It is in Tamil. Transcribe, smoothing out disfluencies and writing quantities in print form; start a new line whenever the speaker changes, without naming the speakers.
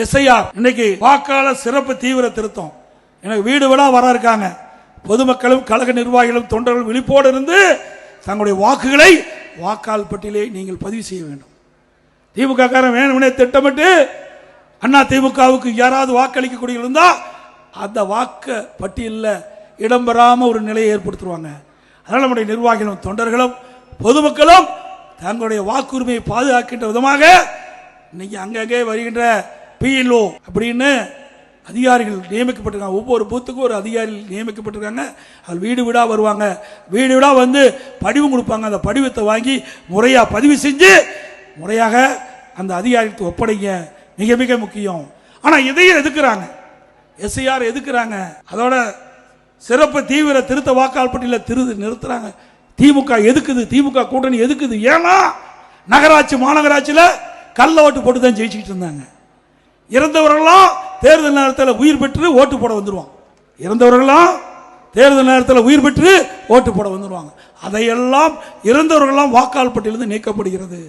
எஸ்ஐஆர் இன்னைக்கு வாக்காளர் சிறப்பு தீவிர திருத்தம். எனக்கு வீடு விடா வர இருக்காங்க. பொதுமக்களும் கழக நிர்வாகிகளும் தொண்டர்கள் விழிப்போடு இருந்து தங்களுடைய வாக்குகளை வாக்காளர் பட்டியலை நீங்கள் பதிவு செய்ய வேண்டும். திமுக காரன் வேணும்னே திட்டமிட்டு அண்ணா திமுகவுக்கு யாராவது வாக்களிக்கக்கூடிய இருந்தா அந்த வாக்கு பட்டியலில் இடம்பெறாம ஒரு நிலையை ஏற்படுத்துவாங்க. அதனால் நம்முடைய நிர்வாகிகளும் தொண்டர்களும் பொதுமக்களும் தங்களுடைய வாக்குரிமையை பாதுகாக்கின்ற விதமாக இன்னைக்கு அங்கங்கே வருகின்ற பிஎல்ஓ அப்படின்னு அதிகாரிகள் நியமிக்கப்பட்டிருக்காங்க. ஒவ்வொரு பூத்துக்கும் ஒரு அதிகாரிகள் நியமிக்கப்பட்டிருக்காங்க. அது வீடு வீடாக வருவாங்க. வீடு வீடாக வந்து படிவம் கொடுப்பாங்க. அந்த படிவத்தை வாங்கி முறையாக பதிவு செஞ்சு முறையாக அந்த அதிகாரிகளுக்கு ஒப்படைங்க. மிக மிக முக்கியம். ஆனால் இதையும் எதுக்குறாங்க, எஸ்ஐஆர் எதுக்குறாங்க, அதோட சிறப்பு தீவிர திருத்த வாக்காளர் பட்டியலில் நிறுத்துறாங்க. திமுக எதுக்குது, திமுக கூட்டணி எதுக்குது? ஏன்னா நகராட்சி மாநகராட்சியில் கள்ள ஓட்டு போட்டு தான் ஜெயிச்சுக்கிட்டு இருந்தாங்க. இறந்தவர்கள்லாம் தேர்தல் நேரத்தில் உயிர் பெற்று ஓட்டு போட வந்துடுவாங்க. இறந்தவர்கள்லாம் தேர்தல் நேரத்தில் உயிர் பெற்று ஓட்டு போட வந்துடுவாங்க. அதையெல்லாம் இறந்தவர்கள்லாம் வாக்காளர் பட்டியலிருந்து நீக்கப்படுகிறது.